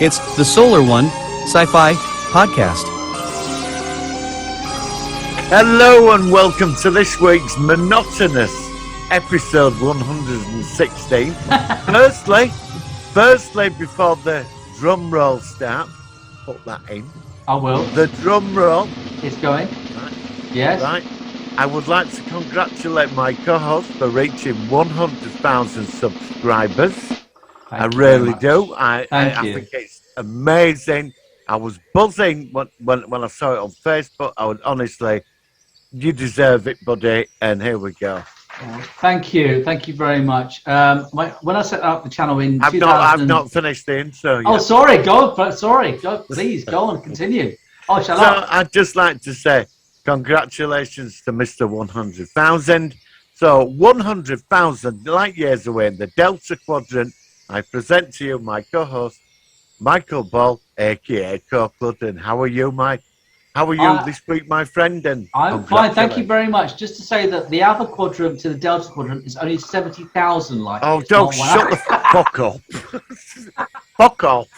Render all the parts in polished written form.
It's the Solar One Sci-Fi Podcast. Hello and welcome to this week's monotonous episode 116. Firstly, before the drum roll starts, put that in. I will. The drum roll. It's going. Right. Yes. Right. I would like to congratulate my co-host for reaching 100,000 subscribers. I really do. I think it's amazing. I was buzzing when I saw it on Facebook. I would honestly, you deserve it, buddy. And here we go. Thank you very much. When I set up the channel in I've not finished the intro yet. Oh, sorry. Go. Please go on. Continue. Oh, shall I? I'd just like to say congratulations to Mr. 100,000. So 100,000 light years away in the Delta Quadrant. I present to you my co-host, Michael Ball, a.k.a. Copeland. How are you, Mike? How are you this week, my friend? And I'm fine, thank you very much. Just to say that the Alpha Quadrant to the Delta Quadrant is only 70,000 light years. Oh, don't shut the fuck up. Fuck off.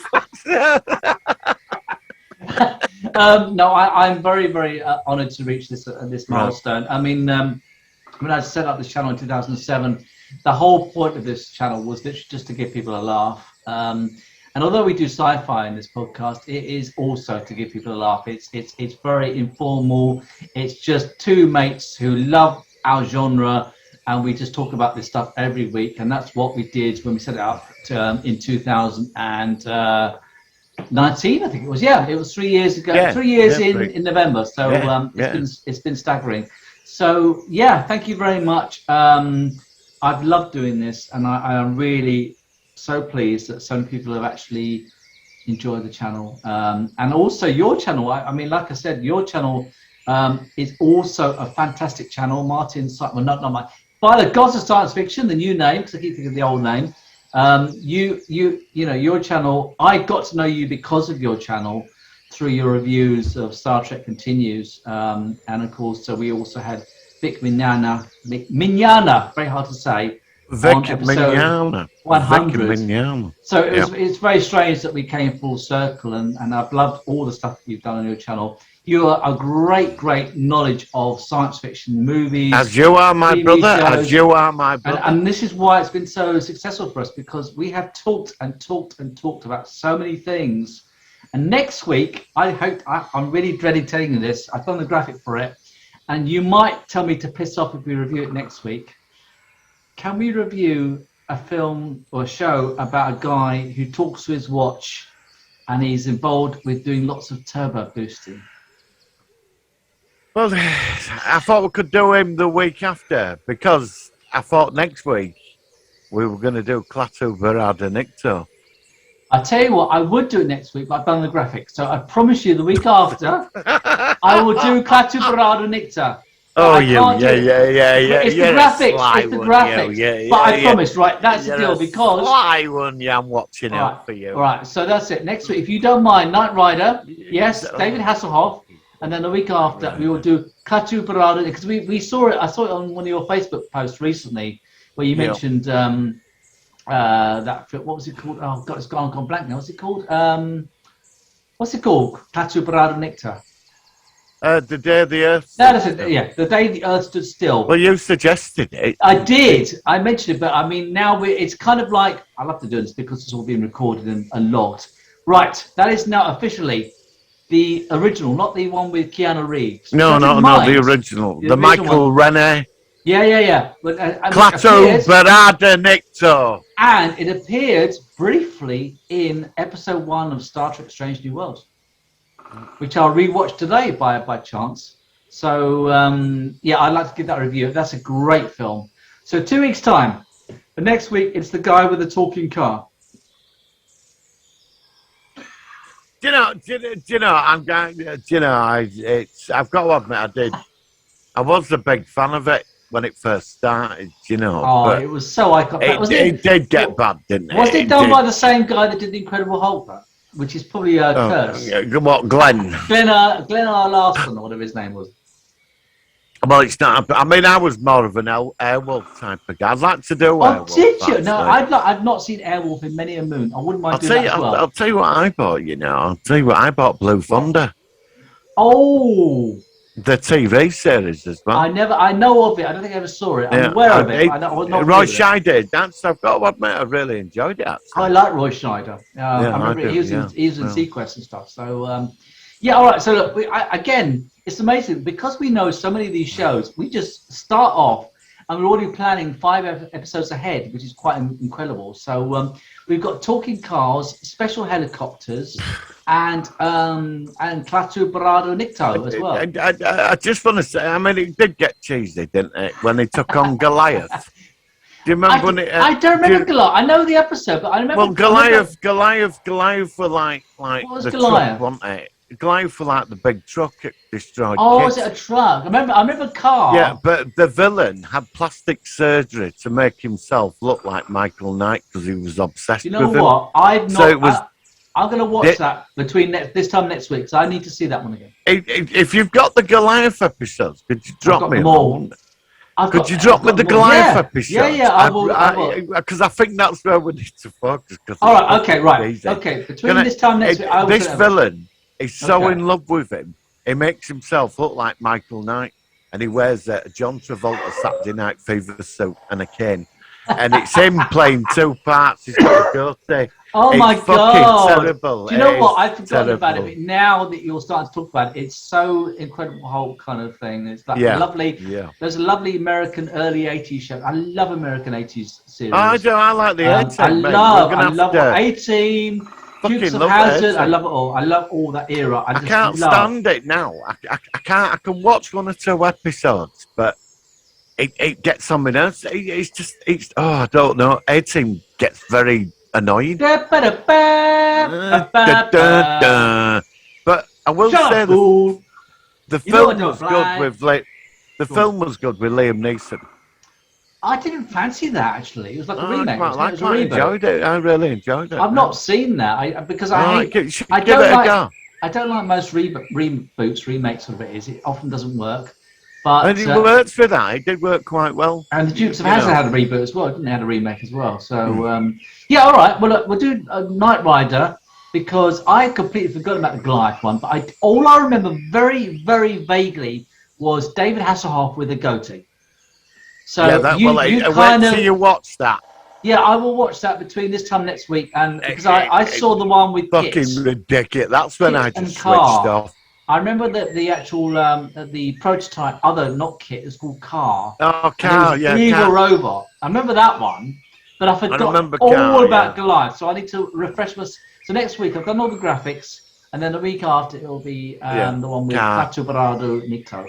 No, I'm very, very honoured to reach this milestone. I mean, when I set up this channel in 2007, the whole point of this channel was literally just to give people a laugh. And although we do sci-fi in this podcast, it is also to give people a laugh. It's very informal. It's just two mates who love our genre, and we just talk about this stuff every week. And that's what we did when we set it up in 2019, I think it was. Yeah, it was 3 years ago. Yeah, 3 years in November. So it's been staggering. So yeah, thank you very much. I've loved doing this, and I am really so pleased that so many people have actually enjoyed the channel. And also your channel, I mean, like I said, your channel is also a fantastic channel. Martin's, well, not mine. By the Gods of Science Fiction, the new name, because I keep thinking of the old name. You know, your channel, I got to know you because of your channel through your reviews of Star Trek Continues. And of course, so we also had Vic Mignogna, very hard to say, on episode 100. So it's very strange that we came full circle, and I've loved all the stuff that you've done on your channel. You are a great knowledge of science fiction movies. As you are, my brother. As you are, my brother. And this is why it's been so successful for us, because we have talked about so many things. And next week, I'm really dreading telling you this. I've done the graphic for it. And you might tell me to piss off if we review it next week. Can we review a film or a show about a guy who talks to his watch and he's involved with doing lots of turbo boosting? Well, I thought we could do him the week after, because I thought next week we were going to do Klaatu Barada Nikto. I tell you what, I would do it next week, but I've done the graphics. So I promise you, the week after, I will do Klaatu Barada Nikto. Oh, yeah. It's the graphics. It's the graphics. But I promise, right? That's the deal, because sly one, I'm watching out for you. All right, so that's it. Next week, if you don't mind, Knight Rider, yes, David Hasselhoff, and then the week after we will do Klaatu Barada, because we saw it. I saw it on one of your Facebook posts recently, where you mentioned that film. What was it called? Oh God, it's gone blank now. What's it called? Klaatu Barada Nikto. The day the Earth. The day the Earth stood still. Well, you suggested it. I did. I mentioned it, but I mean, now it's kind of like, I love to do this because it's all being recorded and logged. Right, that is now officially the original, not the one with Keanu Reeves. No, the original. The Michael Renner. Yeah. But Klaatu Barada Nikto. And it appeared briefly in episode 1 of Star Trek Strange New Worlds, which I'll rewatch today by chance. So I'd like to give that a review. That's a great film. So 2 weeks time, but next week it's the guy with the talking car. Do you know? I'm going. I've got to admit, I was a big fan of it when it first started. Oh, it was so iconic. It did get bad, didn't it? Was it done by the same guy that did the Incredible Hulk? Which is probably a curse. What, Glenn? Glenn R. Larson, or whatever his name was. Well, it's not. I mean, I was more of an Airwolf type of guy. I'd like to do Airwolf. Oh, did you? No, I've not seen Airwolf in many a moon. I wouldn't mind doing that as well. I'll tell you what I bought. I'll tell you what I bought. Blue Thunder. Oh. The TV series as well. I know of it. I don't think I ever saw it. I'm aware of it. Roy Scheider. I've got to admit, I really enjoyed it. Actually. I like Roy Scheider. I remember he was in Sequest and stuff. So, yeah, all right. So look, again, it's amazing because we know so many of these shows. We just start off, and we're already planning 5 episodes ahead, which is quite incredible. So we've got talking cars, special helicopters, and Klaatu Barado Nikto as well. I just want to say, I mean, it did get cheesy, didn't it, when they took on Goliath? Do you remember when it? I don't remember Goliath. I know the episode, but I remember. Well, Goliath were like what was the Goliath? truck, wasn't it? Goliath were like the big truck it destroyed. Oh, kids. was it a truck? I remember car. Yeah, but the villain had plastic surgery to make himself look like Michael Knight because he was obsessed with him. You know what? I've not. So it was. I'm going to watch that between this time next week. So I need to see that one again. If you've got the Goliath episodes, could you drop me them all? Could you drop me the Goliath episode? Yeah, I will. Because I think that's where we need to focus. All right, okay, right. Easy. Okay, between this time next week, I will. This villain is so in love with him, he makes himself look like Michael Knight, and he wears a John Travolta Saturday Night Fever suit and a cane. And it's him playing 2 parts. He's got a goatee. Oh my God! Terrible. Do you know what? I've forgotten about it. But now that you're starting to talk about it, it's so incredible. Whole kind of thing. It's like lovely. Yeah. There's a lovely American early '80s show. I love American '80s series. I do. I like the '80s. I love '18. Dukes of Hazzard. I love it all. I love all that era. I can't stand it now. I can't. I can watch 1 or 2 episodes, but. It gets on my nerves. I don't know. 18 gets very annoying. But I will say the film was good with Liam Neeson. I didn't fancy that actually. It was like a remake. I enjoyed it. I really enjoyed it. I've not seen that because I don't like most reboots, remakes of it. It often doesn't work. But, and it worked for that. It did work quite well. And the Dukes of Hazzard had a reboot as well, didn't they? Had a remake as well. So, yeah, all right. Well, look, we'll do Knight Rider because I completely forgot about the Goliath one. But all I remember very, very vaguely was David Hasselhoff with a goatee. So you watched that. Yeah, I will watch that between this time next week, and because I saw the one with fucking Kits, ridiculous. That's when I just switched off. I remember that the actual the prototype, not Kit, it's called Car. Oh, Car, yeah. Eagle Robot. I remember that one, but I forgot all about Goliath. So I need to refresh my. So next week I've done all the graphics, and then the week after it'll be the one with Klaatu Barado Nikto.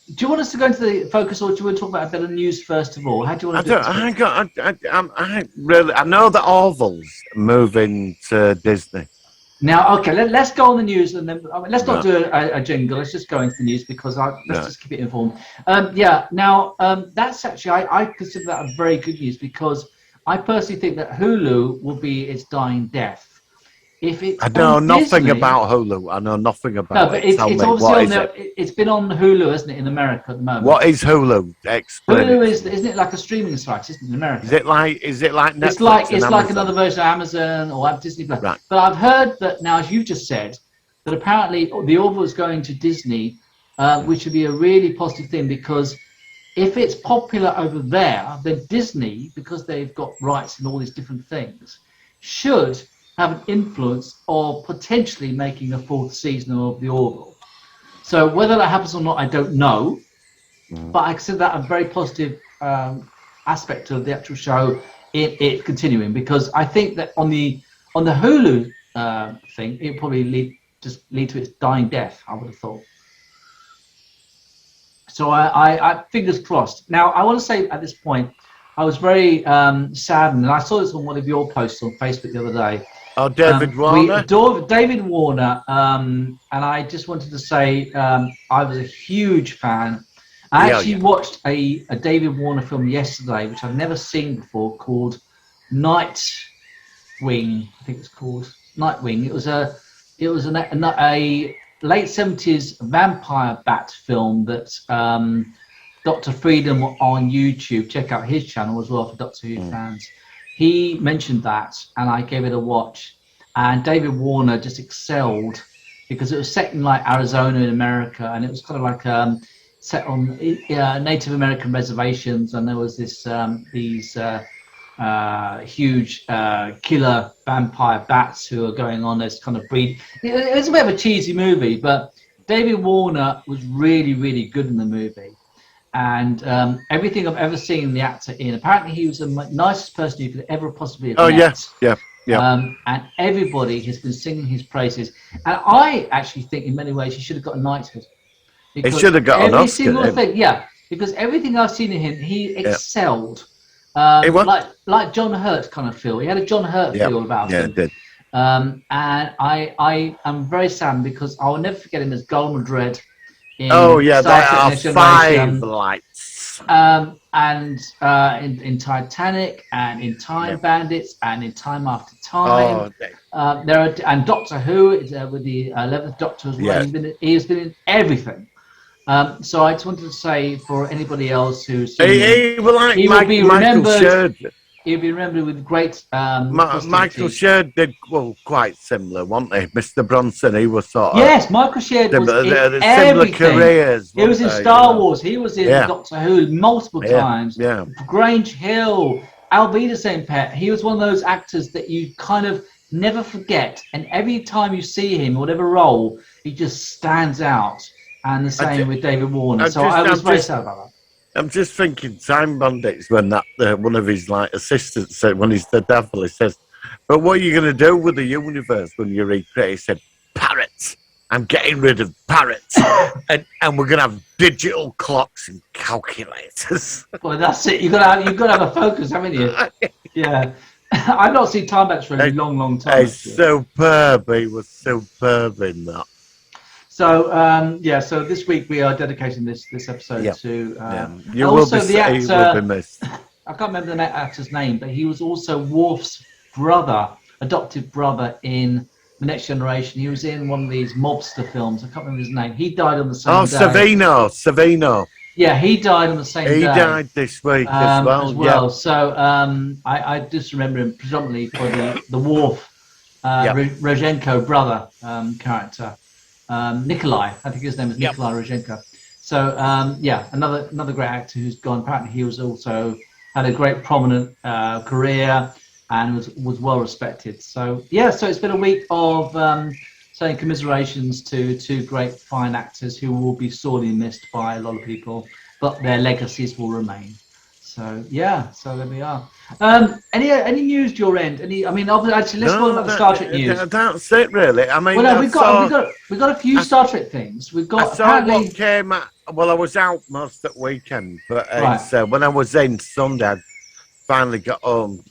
Do you want us to go into the focus, or do you want to talk about a bit of news first of all? How do you want to do it? I know that Orville's moving to Disney. Now, okay, let's go on the news, and then let's not do a jingle. Let's just go into the news because let's just keep it informed. That's actually I consider that a very good news because I personally think that Hulu will be its dying death. If it's I know nothing about Hulu. I know nothing about it. No, but it's obviously on there. It's been on Hulu, isn't it, in America at the moment? What is Hulu? Explain. Hulu isn't it like a streaming site, isn't it, in America? Is it like Netflix? It's like another version of Amazon or Disney Plus. Right. But I've heard that now, as you just said, that apparently the Orville is going to Disney, which would be a really positive thing because if it's popular over there, then Disney, because they've got rights in all these different things, should have an influence of potentially making a 4th season of the Orville. So whether that happens or not, I don't know. But I consider that a very positive aspect of the actual show, it continuing, because I think that on the Hulu thing, it probably lead to its dying death, I would have thought. So I fingers crossed. Now, I want to say at this point, I was very saddened, and I saw this on one of your posts on Facebook the other day. Oh, David Warner. David Warner, and I just wanted to say I was a huge fan. I actually watched a David Warner film yesterday, which I've never seen before, called Nightwing. I think it's called Nightwing. It was late 70s vampire bat film that Dr. Freedom on YouTube, check out his channel as well for Doctor Who fans. He mentioned that, and I gave it a watch. And David Warner just excelled because it was set in like Arizona in America, and it was kind of like set on Native American reservations, and there was this these huge killer vampire bats who are going on this kind of breed. It was a bit of a cheesy movie, but David Warner was really, really good in the movie. And everything I've ever seen the actor in, apparently he was the nicest person you could ever possibly have met. Yeah. And everybody has been singing his praises. And I actually think in many ways he should have got a knighthood. He should have got an Oscar. Single thing, because everything I've seen in him, he excelled. Like John Hurt kind of feel. He had a John Hurt feel about him. Yeah, it did. And I am very sad because I will never forget him as Goldman Dredd. There are 5 lights. And in Titanic, and in Time Bandits, and in Time After Time. There are, and Doctor Who with the 11th Doctor as well. He has been in everything. So I just wanted to say for anybody else who's he will be remembered. He'll be remembered with great. Michael Sheard did quite similar, wasn't he? Mr. Bronson, he was sort of. Yes, Michael Sheard was in everything. Careers. He was in Star Wars. He was in Doctor Who multiple times. Yeah. Grange Hill, Albedo St. Pet. He was one of those actors that you kind of never forget, and every time you see him, whatever role, he just stands out. And the same with David Warner. I was very sad about that. I'm just thinking Time Bandits when that one of his assistants said, when he's the devil, he says, "But what are you going to do with the universe when you recreate?" He said, "Parrots. I'm getting rid of parrots, and we're going to have digital clocks and calculators." Well, that's it. You've got to have a focus, haven't you? Yeah. I've not seen Time Bandits for a long time. He's superb. He was superb in that. So so this week we are dedicating this episode to you also will be, the actor. he will be missed. I can't remember the actor's name, but he was also Worf's brother, adopted brother in The Next Generation. He was in one of these mobster films. I can't remember his name. He died on the same day. Savino. Yeah, he died on the same day. He died this week as well. Yeah. So I just remember him predominantly for the Worf Rozhenko brother character. Nikolai, I think his name is Nikolai Rozhenko. So another great actor who's gone. Apparently he was also had a great prominent career and was well respected. So so it's been a week of saying commiserations to 2 great fine actors who will be sorely missed by a lot of people, but their legacies will remain. So so there we are. Any news your end? Actually, let's talk about the Star Trek news. That's it, really. I mean, we've got a few Star Trek things. We've got. I saw what came out. Well, I was out most of the weekend, but when I was in Sunday, I finally got home.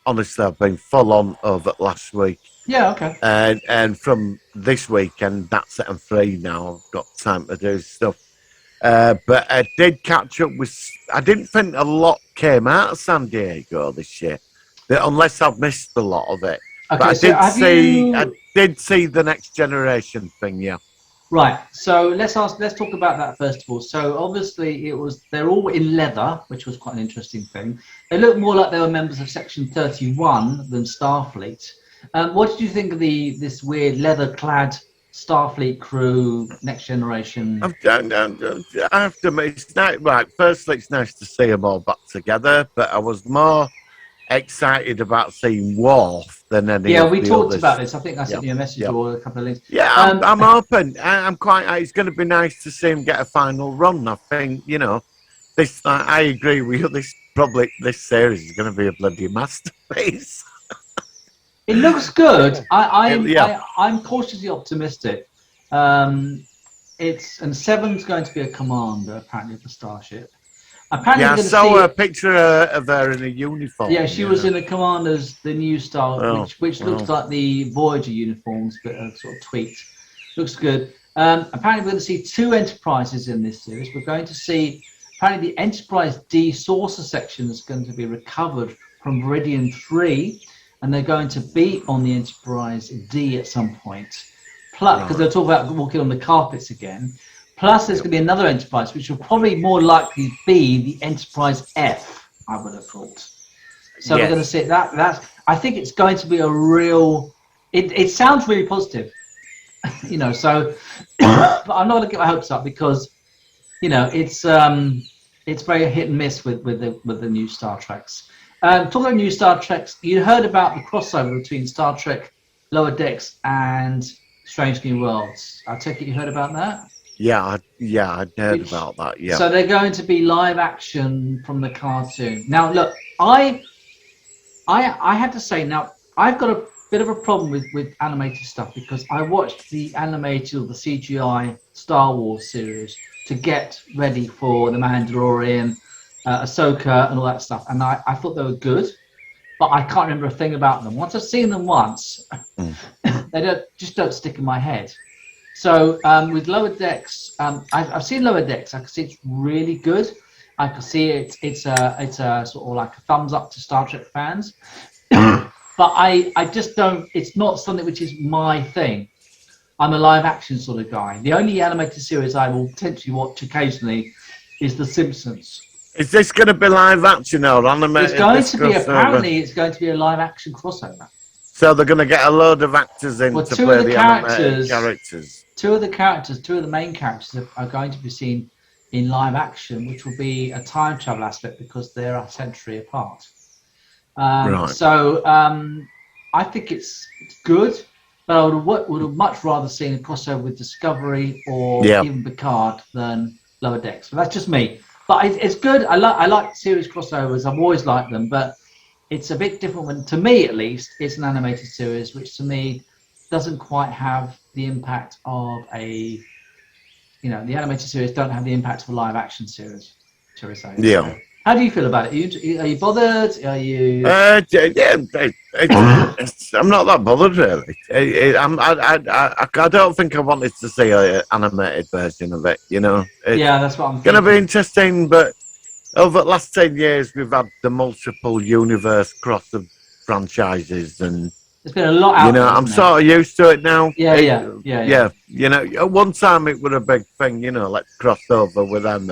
Honestly, I've been full on over last week. Yeah. Okay. And from this weekend, that's it. I'm free now. I've got time to do stuff. But I did catch up with. I didn't think a lot came out of San Diego this year, unless I've missed a lot of it. Okay, but I did see the Next Generation thing. Yeah. Right. So let's talk about that first of all. So obviously they're all in leather, which was quite an interesting thing. They look more like they were members of Section 31 than Starfleet. What did you think of this weird leather-clad Starfleet crew, Next Generation? I have to admit, it's nice. Right, firstly, it's nice to see them all back together, but I was more excited about seeing Worf than any. Yeah, we talked about this. I think I sent you a message or a couple of links. Yeah, I'm open. I'm quite. It's going to be nice to see him get a final run. I think this. I agree with you. This series is going to be a bloody masterpiece. It looks good. I'm cautiously optimistic. Seven's going to be a commander apparently of the starship. Apparently, I saw a picture of her in a uniform. Yeah, she was in the commander's, the new style, which looks like the Voyager uniforms, but sort of tweaked. Looks good. Apparently, we're going to see 2 Enterprises in this series. We're going to see apparently the Enterprise D saucer section is going to be recovered from Meridian 3. And they're going to be on the Enterprise D at some point. plus because they'll talk about walking on the carpets again. Plus, there's going to be another Enterprise, which will probably more likely be the Enterprise F, I would have thought. So we're going to see that. I think it's going to be a real. It sounds really positive, you know. So, but I'm not going to get my hopes up because, you know, it's very hit and miss with the new Star Treks. Talking about new Star Treks, you heard about the crossover between Star Trek Lower Decks and Strange New Worlds. I take it you heard about that? Yeah, I'd heard about that. Yeah. So they're going to be live action from the cartoon. Now, look, I have to say, now I've got a bit of a problem with animated stuff because I watched the animated or the CGI Star Wars series to get ready for the Mandalorian, Ahsoka, and all that stuff, and I thought they were good, but I can't remember a thing about them. Once I've seen them once, they don't stick in my head. So with Lower Decks, I've seen Lower Decks. I can see it's really good. I can see it's a sort of like a thumbs up to Star Trek fans. But I just don't. It's not something which is my thing. I'm a live action sort of guy. The only animated series I will potentially watch occasionally is The Simpsons. Is this going to be live action or animated? It's going to be. Apparently, it's going to be a live action crossover. So they're going to get a load of actors in to play the animated characters. Two of the main characters are going to be seen in live action, which will be a time travel aspect because they're a century apart. So I think it's good, but I would have much rather seen a crossover with Discovery or even Picard than Lower Decks. But that's just me. But it's good. I like series crossovers. I've always liked them, but it's a bit different when, to me at least, it's an animated series, which to me doesn't quite have the impact of the animated series don't have the impact of a live action series, shall we say. Yeah. How do you feel about it? Are you bothered? Are you? I'm not that bothered really. I don't think I wanted to see an animated version of it. You know. That's what I'm. Going to be interesting, but over the last 10 years, we've had the multiple universe cross of franchises and. There's been a lot out there, I'm sort of used to it now. Yeah. At one time it was a big thing, let's cross over with them.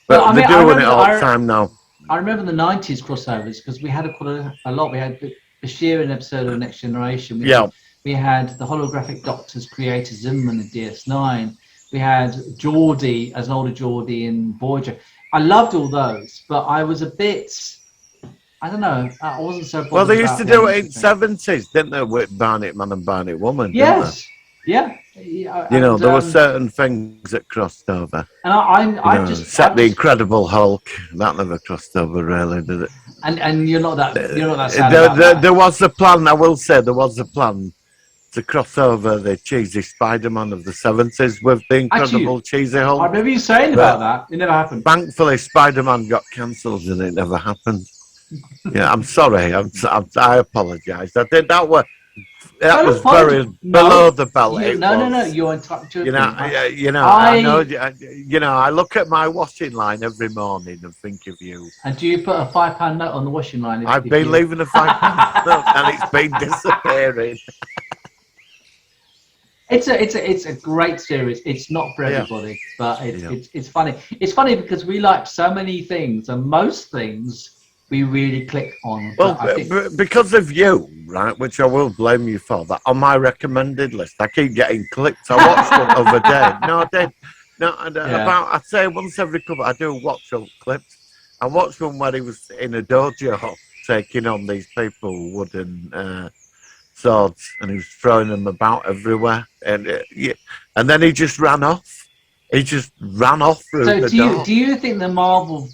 But they're doing it all the time now. I remember the 90s crossovers because we had a lot. We had Bashir in an episode of Next Generation. We had the holographic Doctors creator Zimmerman in DS9. We had Geordie as an older Geordie in Voyager. I loved all those, but I was a bit... I don't know. I wasn't so. Well, they used to do it in '70s, didn't they? With Barnett Man and Barnett Woman. Yes. Yeah. There were certain things that crossed over. And I the Incredible Hulk. That never crossed over, really, did it? And you're not that. Sad there was a plan. I will say there was a plan to cross over the cheesy Spider-Man of the '70s with the Incredible cheesy Hulk. I remember you saying about that. It never happened. Thankfully, Spider-Man got cancelled, and it never happened. Yeah, I'm sorry. I apologise. I did that. That was very below the belt. No. You're entitled. I look at my washing line every morning and think of you. And do you put a £5 note on the washing line? I've been leaving a £5 note, and it's been disappearing. It's a great series. It's not for everybody, but it's funny. It's funny because we like so many things, and most things we really click on. Well, because of you, right, which I will blame you for, that on my recommended list, I keep getting clicked. I watched one the other day. No, I did. About, I'd say once every couple, I do watch some clips. I watched one where he was in a dojo taking on these people with wooden swords, and he was throwing them about everywhere. And then he just ran off. He just ran off through the door. Do you think the Marvel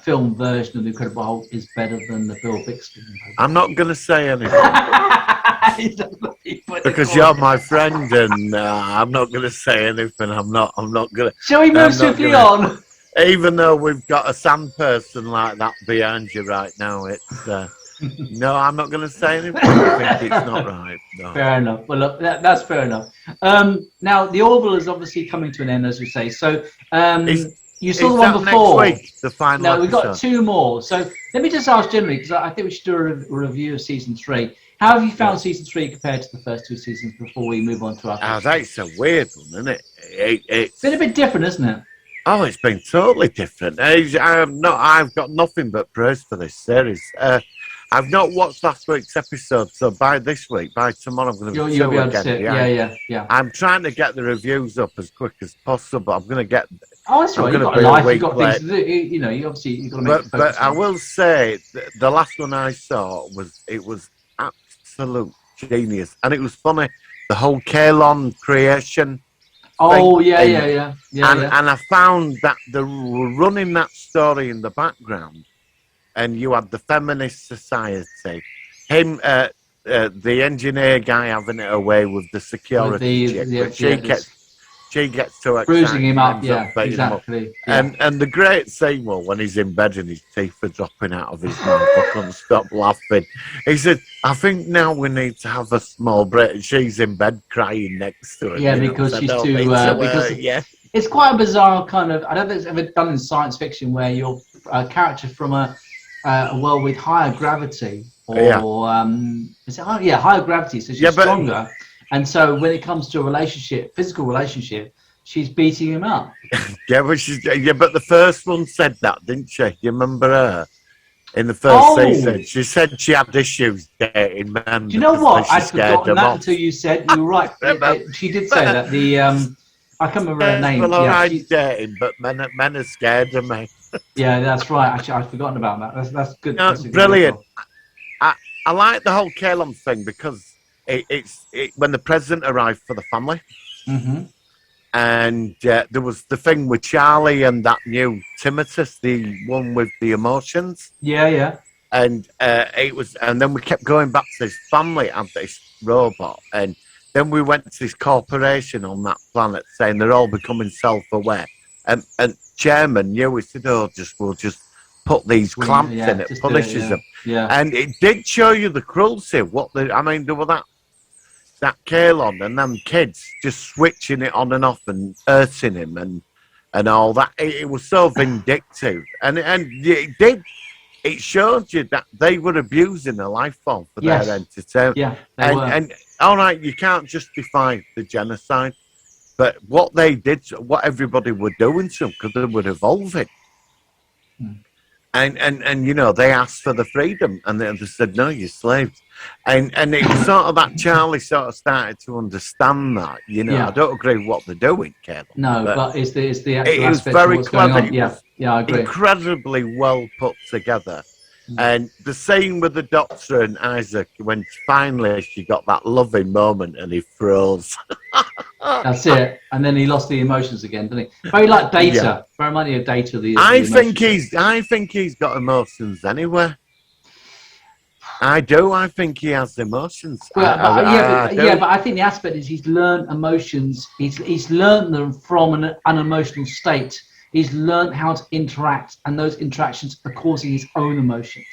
film version of The Incredible Hulk is better than the Bill Bixby? I'm not going to say anything. Because you're my friend, and I'm not going to say anything. I'm not going to. Shall we move swiftly on? Even though we've got a sand person like that behind you right now, it's... No, I'm not going to say anything. I think it's not right. No. Fair enough. Well, look, that's fair enough. Now, the Orville is obviously coming to an end, as we say. So, you saw the one before. Next week, the final No, we've got 2 more. So, let me just ask generally, because I think we should do a review of season 3. How have you found season 3 compared to the first 2 seasons before we move on to our questions? That's a weird one, isn't it? It's been a bit different, isn't it? Oh, it's been totally different. I've got nothing but praise for this series. I've not watched last week's episode, so by tomorrow, I'm going to you'll be able to see it. Yeah. I'm trying to get the reviews up as quick as possible. I'm going to get. Oh, that's right. You've got a life. You've got things to do. You know, you've got to make. But I will say, the last one I saw was absolute genius, and it was funny. The whole Kalon creation. Oh, yeah. And I found that they were running that story in the background, and you had the feminist society, him, the engineer guy having it away with the security chick, she gets to bruising him up, exactly. And the great scene was when he's in bed and his teeth are dropping out of his mouth. I couldn't stop laughing. He said, "I think now we need to have a small break." And she's in bed crying next to him. Yeah, because she's too. It's quite a bizarre kind of. I don't think it's ever done in science fiction where your character from a world with higher gravity higher gravity, so she's stronger. And so when it comes to a physical relationship, she's beating him up. But the first one said that, didn't she? You remember her? In the first season, she said she had issues dating men. Do you know what? I'd forgotten that until you said. You were right. She did say that. I can't remember her name. Dating, but men are scared of me. Yeah, that's right. Actually, I'd forgotten about that. That's good. No, that's brilliant. I like the whole Kalon thing because it's when the president arrived for the family, and there was the thing with Charlie and that new Timothus, the one with the emotions. Yeah. And and then we kept going back to this family and this robot, and then we went to this corporation on that planet saying they're all becoming self-aware, and chairman knew. He said, we'll just put these clamps in it, punishes them. Yeah. And it did show you the cruelty. There were that Kalon and them kids just switching it on and off and hurting him and all that. It was so vindictive, and it showed you that they were abusing a life form for their entertainment. Yeah, and all right, you can't justify the genocide, but what they did, what everybody were doing to them, because they were evolving. And you know, they asked for the freedom, and they said, "No, you're slaves." And it was sort of that Charlie sort of started to understand that. You know, I don't agree with what they're doing, Caleb. No, but it's the actual it was aspect very of what's clever. going on. Yeah, I agree. Incredibly well put together. And the scene with the Doctor and Isaac, when finally she got that loving moment and he froze. That's it. And then he lost the emotions again, didn't he? Very like Data. Very much of Data. I think he's got emotions anyway. I do. I think he has emotions. Well, but I think the aspect is he's learned emotions. He's learned them from an unemotional state. He's learned how to interact, and those interactions are causing his own emotions,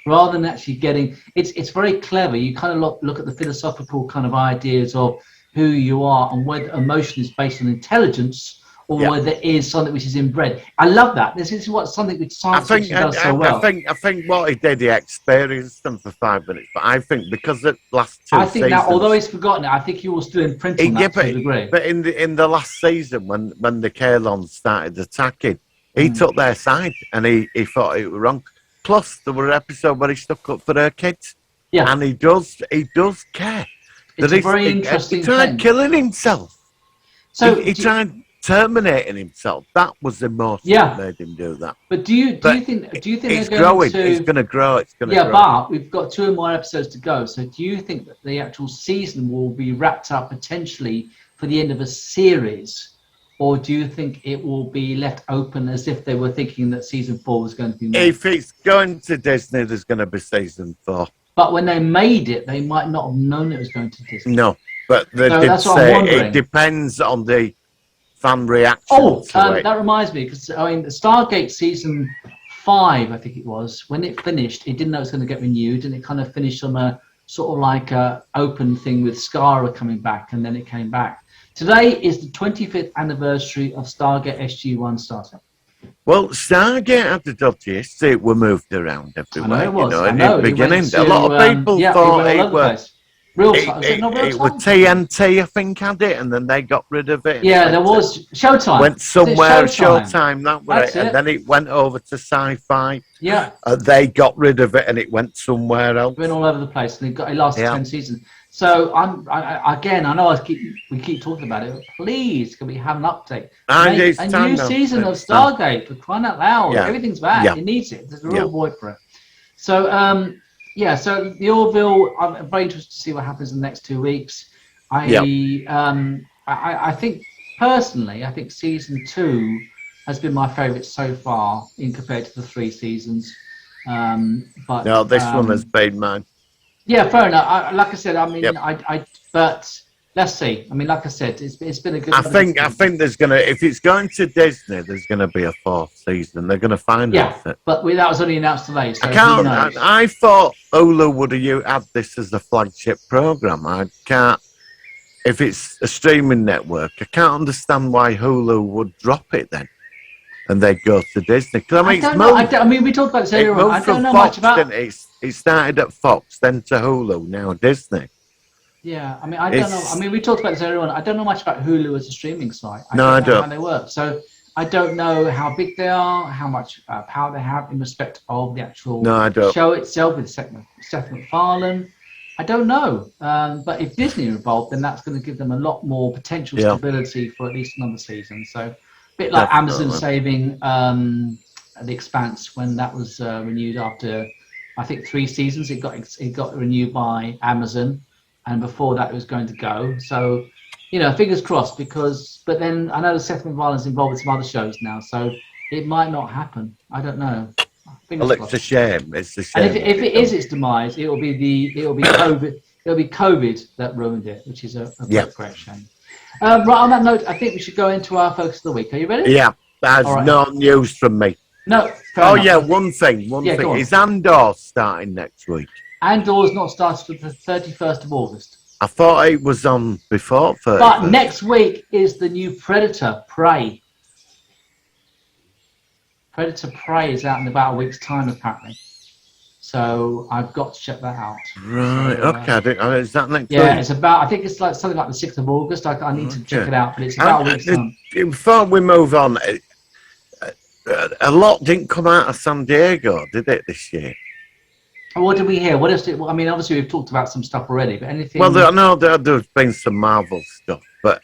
rather than actually getting. It's very clever. You kind of look at the philosophical kind of ideas of who you are and whether emotion is based on intelligence or whether it is something which is inbred. I love that. This is something which science fiction does so well. I think what he did, he experienced them for 5 minutes, but I think because the last two I think that, although he's forgotten it, I think he will still imprint on that to a degree. But in the last season, when the Kalons started attacking, he took their side and he thought it was wrong. Plus, there were episodes where he stuck up for her kids. Yeah. And he does care. It's a very interesting thing. He tried killing himself. So he tried terminating himself. That was the most that made him do that. But do you think it's growing? It's going to grow. It's going to grow. But we've got 2 more episodes to go. So do you think that the actual season will be wrapped up potentially for the end of a series, or do you think it will be left open as if they were thinking that season 4 was going to be made? If it's going to Disney, there's going to be season 4. But when they made it, they might not have known it was going to Disney. No, but they did say it depends on the fan reaction. That reminds me, because the Stargate season 5, I think it was, when it finished, it didn't know it was going to get renewed, and it kind of finished on a sort of like a open thing with Skara coming back, and then it came back. Today is the 25th anniversary of Stargate SG-1 starting. Well, Stargate had the dodgiest. It were moved around everywhere. I know it was. In the beginning, a lot of people thought it was. It was TNT, I think, had it, and then they got rid of it. Yeah, there was Showtime. Went somewhere, Showtime, that was it. And then it went over to Sci-Fi. Yeah. They got rid of it, and it went somewhere else. It went all over the place, and it lasted 10 seasons. So I know we keep talking about it, but please, can we have an update? A new season of Stargate, for crying out loud. Yeah. Everything's back. Yeah. It needs it. There's a real void for it. So so the Orville, I'm very interested to see what happens in the next 2 weeks. I think personally, season 2 has been my favourite so far in compared to the 3 seasons. But no, this one has been mine. Yeah, fair enough. Like I said, but let's see. I mean, like I said, it's been a good. I think there's gonna, if it's going to Disney, there's gonna be a 4th season. They're gonna find it. But that was only announced today. So I thought Hulu would have had this as a flagship program. I can't. If it's a streaming network, I can't understand why Hulu would drop it then, and they go to Disney. I mean, we talked about this earlier on. I don't know much about it. It started at Fox, then to Hulu, now Disney. Yeah, I mean, I don't know. I mean, we talked about this earlier on. I don't know much about Hulu as a streaming site. I don't know how they work. So I don't know how big they are, how much power they have in respect of the actual show itself with Seth MacFarlane. I don't know. But if Disney are involved, then that's going to give them a lot more potential stability for at least another season. So a bit like Amazon saving The Expanse when that was renewed after, I think, 3 seasons. It got renewed by Amazon, and before that it was going to go. So, fingers crossed. But then I know Seth MacFarlane's involved with some other shows now, so it might not happen. I don't know. It's a shame. It's a shame. And if it is its demise, it'll be COVID. It'll be COVID that ruined it, which is a great shame. Right, on that note, I think we should go into our focus of the week. Are you ready? Yeah, there's no news from me. No. One thing. Is Andor starting next week? Andor's not started until the 31st of August. I thought it was on before 31st. But next week is the new Predator Prey. Predator Prey is out in about a week's time, apparently. So I've got to check that out. Right. Okay. Is that next week? Yeah, it's about. I think it's like something like the 6th of August. I need to check it out, but it's about a week's time. Before we move on, a lot didn't come out of San Diego, did it, this year? What did we hear? What else? I mean, obviously we've talked about some stuff already, but anything? Well, I know there's been some Marvel stuff, but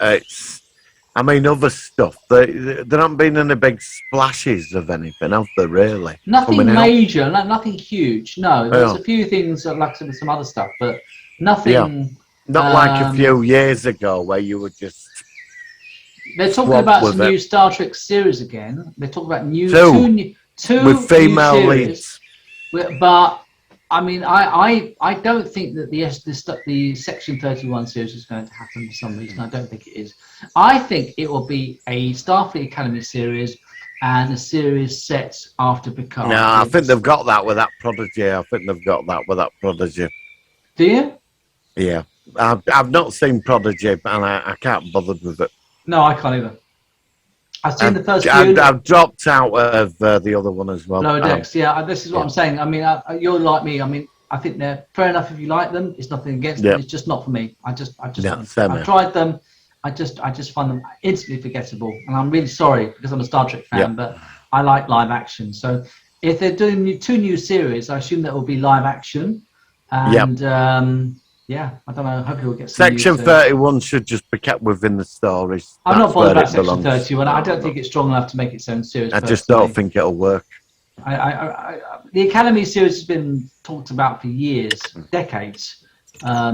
other stuff. There haven't been any big splashes of anything, have there, really? Nothing major, nothing huge. No, there's a few things, like some other stuff, but nothing. Yeah. Not like a few years ago where you were just. They're talking about some new Star Trek series again. They're talking about two with female leads. But I mean, I don't think that the Section 31 series is going to happen for some reason. I don't think it is. I think it will be a Starfleet Academy series and a series set after Picard. No, I think they've got that with that Prodigy. Do you? Yeah. I've not seen Prodigy, and I can't bother with it. No, I can't either. I've seen the first few. I've dropped out of the other one as well. Lower Decks, this is what I'm saying. I mean, you're like me. I mean, I think they're fair enough if you like them. It's nothing against them. It's just not for me. I've tried them. I just find them instantly forgettable. And I'm really sorry because I'm a Star Trek fan, but I like live action. So if they're doing 2 new series, I assume that will be live action. And I don't know. Hopefully we'll get some Section 31 should just be kept within the stories. I'm not bothered about Section 31. I don't think it's strong enough to make its own series. I just don't think it'll work. The Academy series has been talked about for years, decades,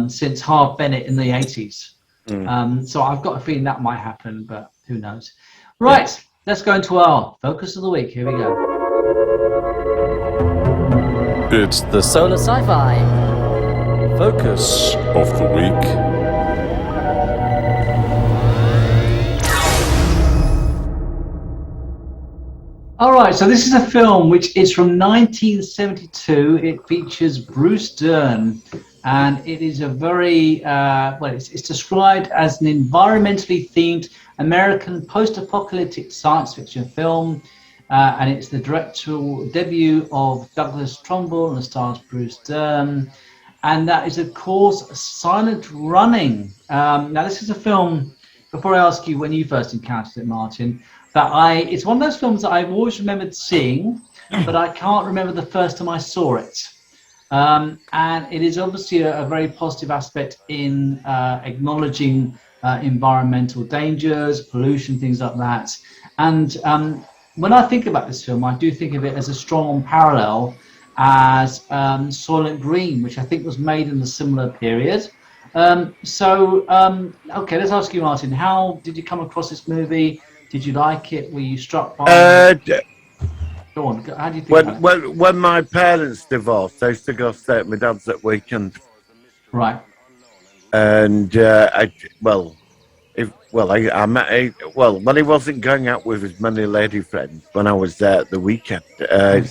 since Harv Bennett in the 80s. So I've got a feeling that might happen, but who knows? Right, let's go into our focus of the week. Here we go. It's the Solar Sci-Fi Focus of the Week. All right, so this is a film which is from 1972. It features Bruce Dern, and it is a very, it's described as an environmentally themed American post-apocalyptic science fiction film. and it's the directorial debut of Douglas Trumbull and stars Bruce Dern. And that is, of course, Silent Running. Now, this is a film, before I ask you when you first encountered it, Martin, it's one of those films that I've always remembered seeing, but I can't remember the first time I saw it. And it is obviously a very positive aspect in acknowledging environmental dangers, pollution, things like that. And when I think about this film, I do think of it as a strong parallel as Soylent Green, which I think was made in a similar period. Okay, let's ask you, Martin, how did you come across this movie? Did you like it? Were you struck by it? Go on, how do you think about it? When my parents divorced, I used to go stay at my dad's at weekend. Right. And when he wasn't going out with his many lady friends, when I was there at the weekend, I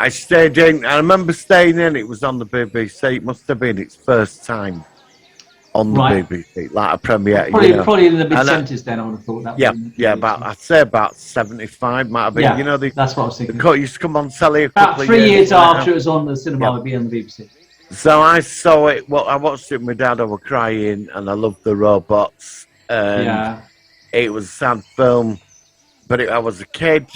stayed in. I remember staying in. It was on the BBC. It must have been its first time on the BBC, like a premiere. Probably in the mid-70s then, I would have thought that. I'd say about 75 might have been. Yeah, that's what I was thinking. The cut used to come on telly about 3 years after it was on the cinema, it would be on the BBC. So I saw it. Well, I watched it with my dad. I was crying, and I loved the robots. And it was a sad film, but I was a kid.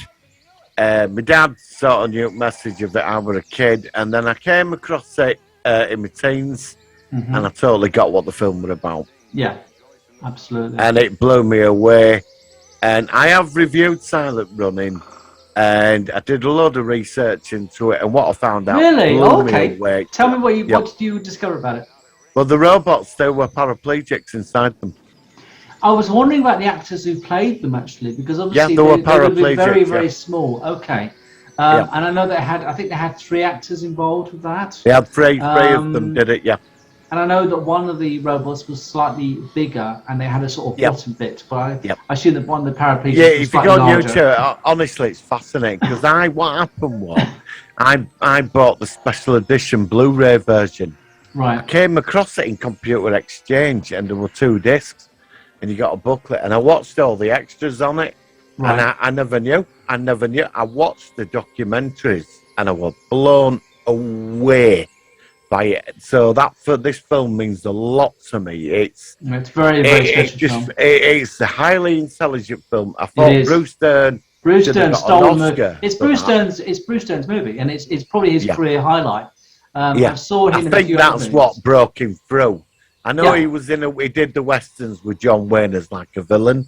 My dad sort of knew a message of that I was a kid, and then I came across it in my teens, and I totally got what the film was about. Yeah, absolutely. And it blew me away. And I have reviewed Silent Running, and I did a lot of research into it, and what I found out blew me away. Tell me what did you discover about it? Well, the robots, there were paraplegics inside them. I was wondering about the actors who played them, actually, because obviously they were very, very small. Okay. And I know I think they had 3 actors involved with that. They had three of them did it, yeah. And I know that one of the robots was slightly bigger, and they had a sort of bottom bit, but I assume that one of the paraplegics was slightly larger. Yeah, if you go on YouTube, honestly, it's fascinating, because what happened was, I bought the special edition Blu-ray version. Right. I came across it in Computer Exchange, and there were 2 discs. And you got a booklet, and I watched all the extras on it, and I never knew. I watched the documentaries, and I was blown away by it. So this film means a lot to me. It's very, very special film. It's a highly intelligent film. I thought Bruce Dern stole an Oscar. It's Bruce Dern's movie, and it's probably his career highlight. I saw him. I think that's what broke him through. I know he did the westerns with John Wayne as like a villain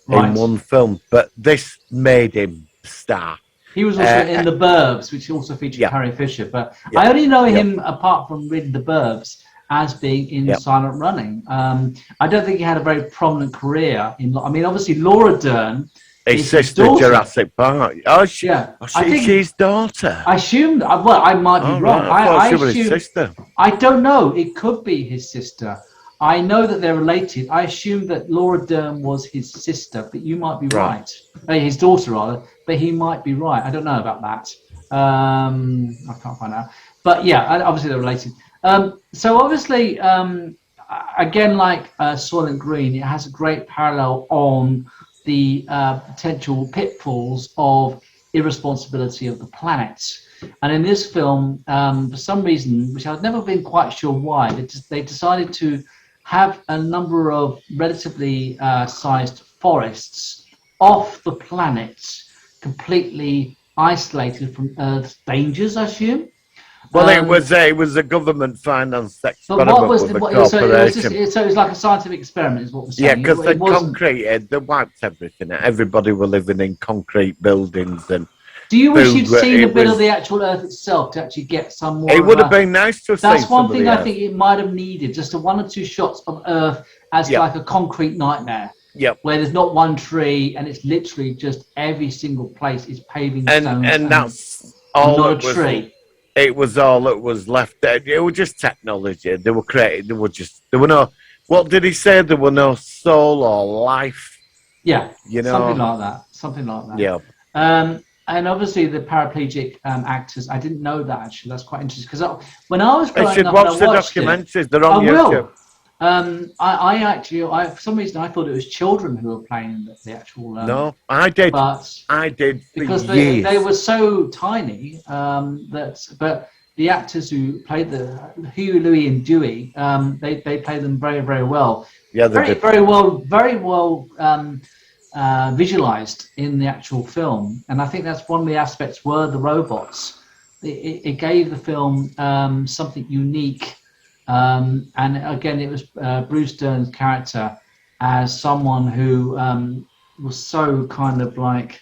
in one film, but this made him a star. He was also in The Burbs, which also featured Carrie Fisher, but I only know him apart from reading The Burbs as being in Silent Running. I don't think he had a very prominent career obviously Laura Dern. His sister, Jurassic Park. She's his daughter. I assumed. I might be wrong. I thought she was his sister. I don't know. It could be his sister. I know that they're related. I assumed that Laura Dern was his sister, but you might be right. His daughter, rather. But he might be right. I don't know about that. I can't find out. But yeah, obviously they're related. So obviously, again, like Soylent Green, it has a great parallel on the potential pitfalls of irresponsibility of the planet. And in this film, for some reason, which I've never been quite sure why, they decided to have a number of relatively sized forests off the planet, completely isolated from Earth's dangers, I assume. Well, it was a government-financed experiment with a corporation. So it was like a scientific experiment, is what we're saying. Yeah, because they wiped everything. Everybody were living in concrete buildings and. Do you wish you'd seen a bit of the actual Earth itself to actually get some more? It would have been nice to see. That's one thing I think it might have needed, just 1 or 2 shots of Earth as like a concrete nightmare. Yep. Where there's not one tree, and it's literally just every single place is paving stones. And that's all. Not a tree. It was all that was left there. It was just technology. They were created. There were no. What did he say? There were no soul or life. Yeah. Something like that. Yeah. And obviously the paraplegic actors. I didn't know that actually. That's quite interesting because when I was growing up, watch the documentaries. They're on YouTube. I actually, for some reason, I thought it was children who were playing the actual. No, I did. But I did because years. they were so tiny but the actors who played Huey, Louie, and Dewey, they played them very, very well. Yeah, very well visualized in the actual film, and I think that's one of the aspects were the robots. It gave the film something unique, and again, it was Bruce Dern's character as someone who was so kind of like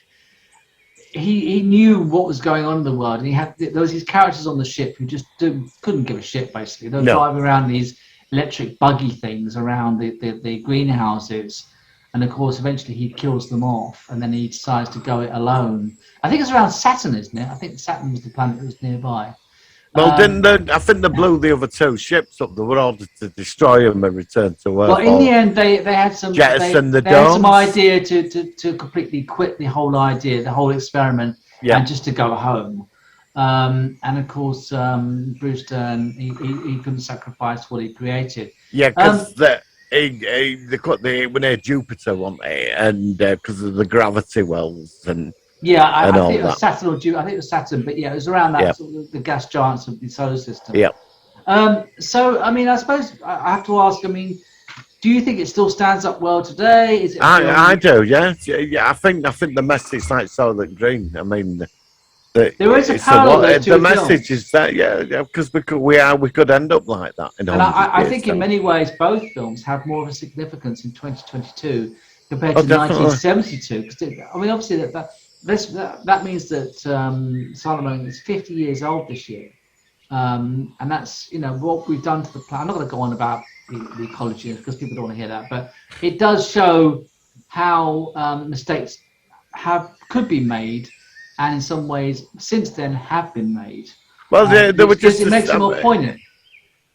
he knew what was going on in the world, and there was these characters on the ship who just couldn't give a shit. Basically, they were driving around these electric buggy things around the greenhouses. And of course, eventually he kills them off, and then he decides to go it alone. I think it's around Saturn, isn't it? I think Saturn was the planet that was nearby. Well, I think they blew the other two ships up. They were ordered to destroy them and return to Earth. Well, in the end, they had some jettison they had some idea to completely quit the whole idea, the whole experiment, and just to go home. And of course, Bruce Dern, he couldn't sacrifice what he created. Yeah, because they were near Jupiter, weren't they? And because of the gravity wells and I think it was Saturn or Jupiter. I think it was Saturn, but it was around that sort of the gas giants of the solar system. Yeah. So I mean, I suppose I have to ask. I mean, do you think it still stands up well today? Is it? I do. Yeah. I think the message like Soylent Green. I mean. There is a parallel. The message is that because we could end up like that. And I think in many ways both films have more of a significance in 2022 compared to 1972. Because I mean, obviously that means that Solomon is 50 years old this year, and that's what we've done to the planet. I'm not going to go on about the ecology because people don't want to hear that, but it does show how mistakes could be made. And in some ways, since then, have been made. Well, they were just. It makes it more poignant.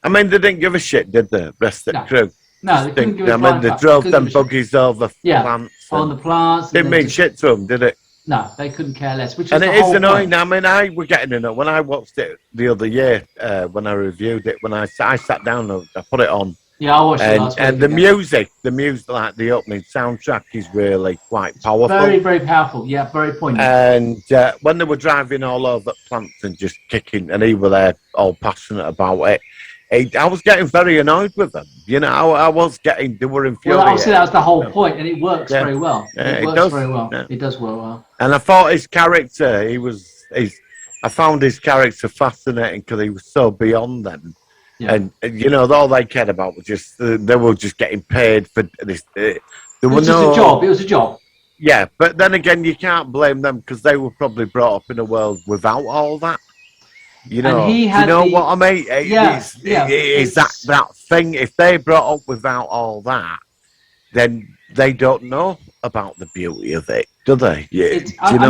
I mean, they didn't give a shit, did they? Rest of the crew. No, they couldn't give a I mean, they drove them buggies over plants. On the plants. Didn't mean shit to them, did it? No, they couldn't care less. And it is annoying. I mean, we're getting in it. When I watched it the other year, when I reviewed it, when I sat down, I put it on. Yeah, I watched it last week. And the music, like the opening soundtrack, is really quite powerful. Very, very powerful. Yeah, very poignant. And when they were driving all over plants and just kicking, and he were there all passionate about it, I was getting very annoyed with them. I was getting, they were infuriated. Well, obviously that was the whole point, and it works very well. It works very well. Yeah. It does work well. And I thought his character, I found his character fascinating because he was so beyond them. Yeah. And all they cared about was just they were just getting paid for this. It was a job. It was a job. Yeah, but then again, you can't blame them because they were probably brought up in a world without all that. What I mean? Is that thing? If they brought up without all that, then they don't know about the beauty of it, do they? Yeah. I'm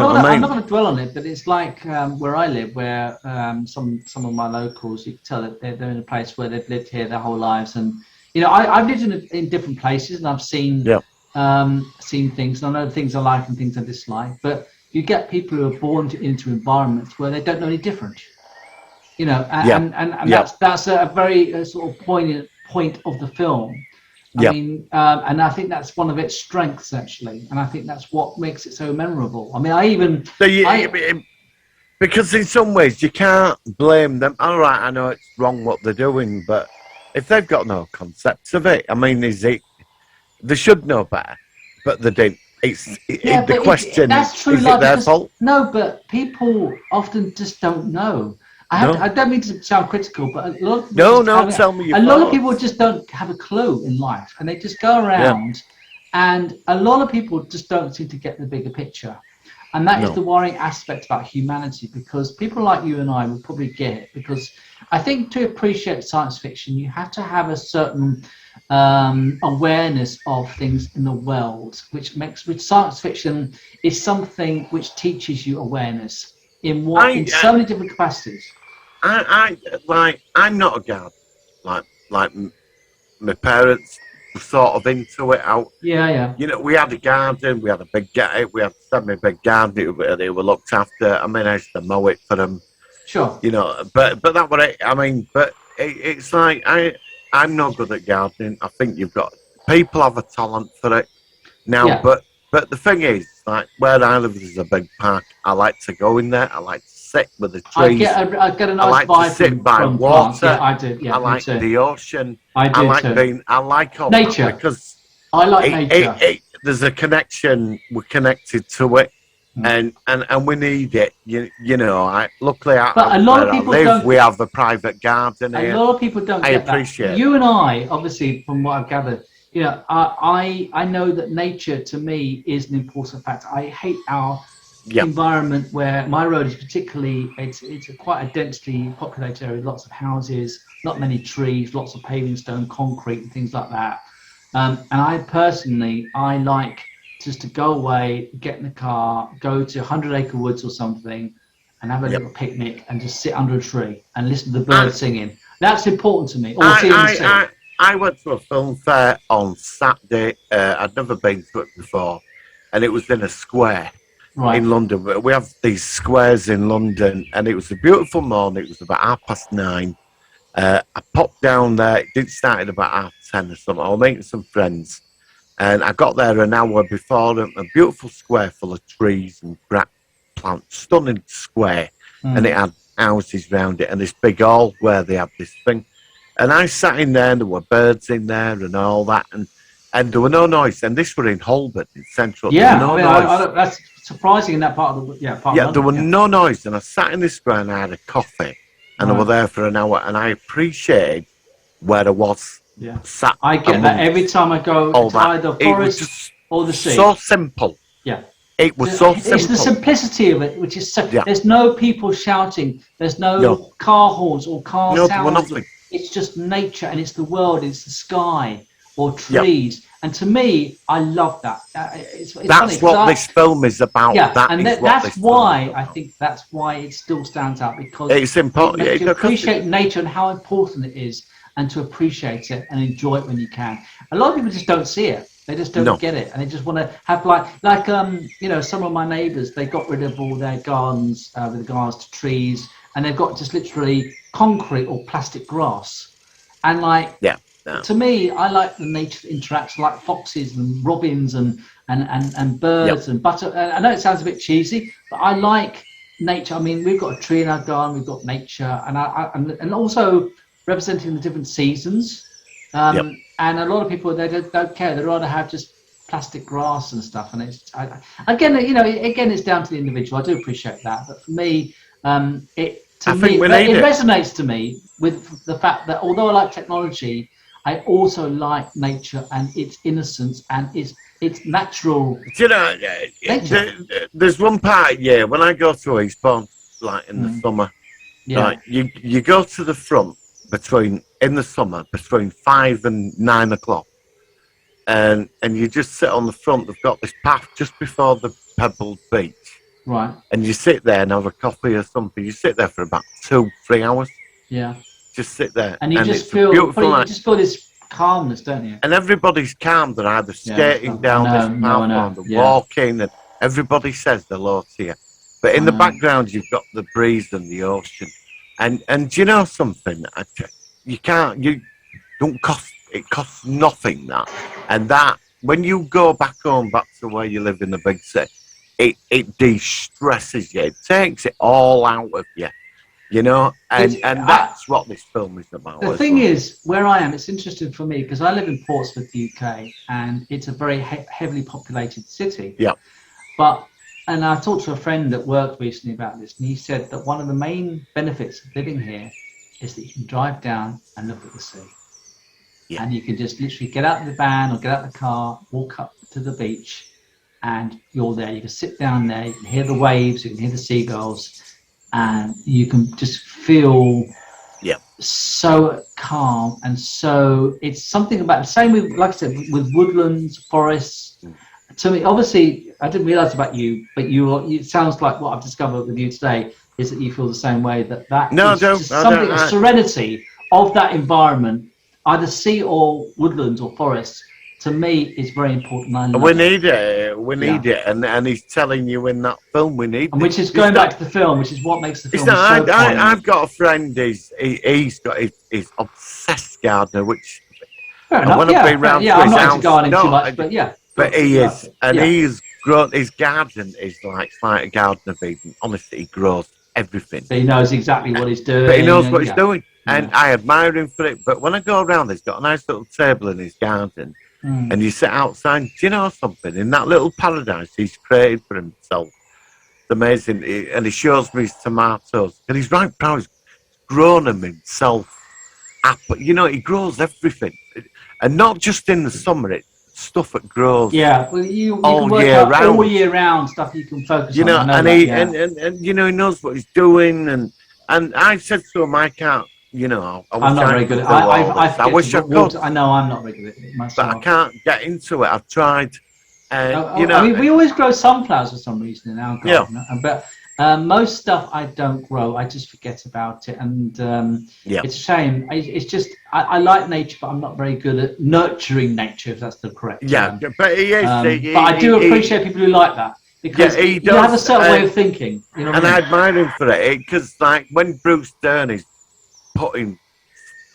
not going to dwell on it, but it's like where I live, where some of my locals, you can tell that they're in a place where they've lived here their whole lives, and I've lived in different places, and I've seen seen things, and I know things I like and things I dislike. But you get people who are born into environments where they don't know any different, and that's a very sort of poignant point of the film. I mean, and I think that's one of its strengths, actually, and I think that's what makes it so memorable. I mean, because in some ways you can't blame them. All right, I know it's wrong what they're doing, but if they've got no concepts of it, I mean, they should know better, but they didn't. The question is it their fault? No, but people often just don't know. I don't mean to sound critical, but a lot of people tell me. A lot of people just don't have a clue in life, and they just go around, and a lot of people just don't seem to get the bigger picture, and that is the worrying aspect about humanity. Because people like you and I will probably get it. Because I think to appreciate science fiction, you have to have a certain awareness of things in the world, which science fiction is something which teaches you awareness in so many different capacities. I'm not a guard. Like my parents were sort of into it. We had a garden. We had a big garden. We had a semi-big garden. They were looked after. I mean, I used to mow it for them. Sure. But that was it. I mean, but it's like I'm not good at gardening. I think people have a talent for it now, but the thing is, like where I live, there's a big park. I like to go in there. I like to sit with the trees. I get a nice I like vibe to sit by from water. plants. Yeah, I do. Yeah, I like the ocean. I do I like all nature. that because I like nature. There's a connection. We're connected to it. And we need it, you know. Luckily, but a lot of people don't. We have a private garden here. A lot of people don't get appreciate that. You and I, obviously, from what I've gathered, you know, I know that nature to me is an important factor. I hate our environment where my road is particularly. It's quite a densely populated area, lots of houses, not many trees, lots of paving stone, concrete, and things like that. And I personally, I like just to go away, get in the car, go to 100 Acre Woods or something, and have a little picnic and just sit under a tree and listen to the birds singing. That's important to me. I went to a film fair on Saturday. I'd never been to it before, and it was in a square in London. We have these squares in London, and it was a beautiful morning. It was about 9:30. I popped down there. It did start at about 10:30 or something. I was meeting some friends. And I got there an hour before a beautiful square full of trees and plants, stunning square. And it had houses round it and this big hall where they had this thing. And I sat in there and there were birds in there and all that. And there were no noise. And this were in Holborn, in Central. Yeah, that's surprising in that part of the part of London, there were no noise. And I sat in this square and I had a coffee. And I was there for an hour. And I appreciated where I was. Yeah, I get that every time I go to either forest or the sea. So simple. Yeah, it was so simple. It's the simplicity of it, which is so. Yeah. There's no people shouting. There's no car horns or car sounds. Nothing. It's just nature, and it's the world. It's the sky or trees. Yeah. And to me, I love that. That's what this film is about. Yeah, that's why I think that's why it still stands out, because it's important. You appreciate nature and how important it is, and to appreciate it and enjoy it when you can. A lot of people just don't see it. They just don't get it, and they just want to have like you know, some of my neighbours, they got rid of all their gardens with regards to trees, and they've got just literally concrete or plastic grass, and to me, I like the nature interaction, like foxes and robins and birds and butter. I know it sounds a bit cheesy, but I like nature. I mean, we've got a tree in our garden, we've got nature, and also representing the different seasons. And a lot of people, they don't care. They'd rather have just plastic grass and stuff. And it's again, it's down to the individual. I do appreciate that, but for me, it resonates to me with the fact that although I like technology, I also like nature and its innocence and its natural. Do you know, there's one part, when I go to Eastbourne, like in the summer, like you go to the front in the summer between 5 and 9 o'clock, and you just sit on the front. They've got this path just before the pebbled beach, right? And you sit there and have a coffee or something. You sit there for about 2-3 hours. Yeah. Just sit there, and you just feel this calmness, don't you? And everybody's calm. They're either skating down this path or they're walking, and everybody says hello to you. But in the background, you've got the breeze and the ocean. And do you know something? It costs nothing, that. And that, when you go back to where you live in the big city, it de-stresses you. It takes it all out of you. You know, and that's what this film is about. The thing is, where I am, it's interesting for me because I live in Portsmouth, UK, and it's a very heavily populated city. Yeah. And I talked to a friend at work recently about this, and he said that one of the main benefits of living here is that you can drive down and look at the sea. Yeah. And you can just literally get out of the van or get out of the car, walk up to the beach, and you're there. You can sit down there, you can hear the waves, you can hear the seagulls, and you can just feel so calm. And so it's something about the same with, like I said, with woodlands, forests. To me, obviously, I didn't realize about you, but it sounds like what I've discovered with you today is that you feel the same way. A serenity of that environment, either sea or woodlands or forests. to me is very important. I love we need it. We need it, and he's telling you in that film we need. And which is going back to the film, which is what makes the film so I've got a friend. He's got he's obsessed gardener, which I want to be around. Yeah, I'm not into gardening too much, but yeah. But he is, and he's grown. His garden is like a garden of Eden. Honestly, he grows everything. So he knows exactly what he's doing. But he knows what he's doing, and I admire him for it. But when I go around, he's got a nice little table in his garden, and you sit outside. Do you know something? In that little paradise he's created for himself, it's amazing. And he shows me his tomatoes, and he's right proud. He's grown them himself. You know, he grows everything, and not just in the summer. It's stuff that grows. Yeah, well, you can work out all year round stuff you can focus on. You know, and you know, he knows what he's doing, and I said to him, I can't. You know, I'm not very good at it. I wish I could. I know I'm not very good at it myself. But I can't get into it. I've tried. You know, I mean, we always grow sunflowers for some reason in our garden. Yeah. But most stuff I don't grow. I just forget about it, and it's a shame. It's just I like nature, but I'm not very good at nurturing nature, if that's the correct term. But he is. But I do appreciate people who like that, because he does, have a certain way of thinking. You know, I admire him for it, because like when Bruce Dern is putting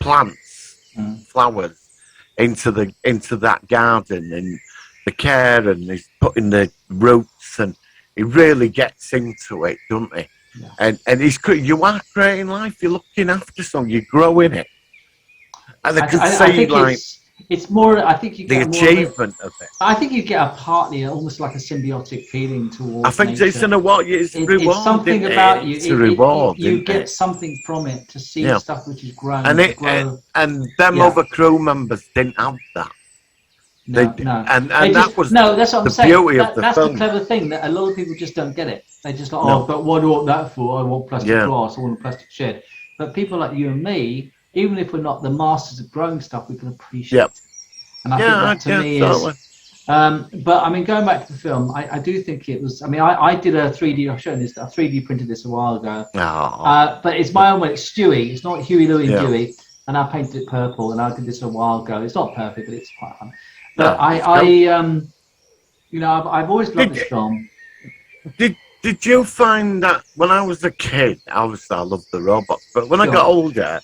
plants, flowers into that garden, and the care, and he's putting the roots, and he really gets into it, doesn't he? Yeah. And you are creating life. You're looking after something. You're growing it, and I can see like it's more. I think you get the achievement of it. I think you get almost like a symbiotic feeling towards. I think nature. it's reward. It's reward. It's something about you. It's a reward. You get something from it to see stuff which is grown. And them other crew members didn't have that. No. And that was that's what I'm saying. Beauty of the that's film. the clever thing, that a lot of people just don't get it. They just like, but what do I want that for? I want plastic glass, I want a plastic shed. But people like you and me, even if we're not the masters of growing stuff, we can appreciate it. And I think that to me is. But I mean, going back to the film, I do think it was. I mean, I did a 3D. I've shown this. I 3D printed this a while ago. But it's my own way. It's Stewie. It's not Huey, Louie, and Dewey. And I painted it purple, and I did this a while ago. It's not perfect, but it's quite fun. But you know, I've always loved this film. Did you find that when I was a kid, obviously I loved the robots, but when I got older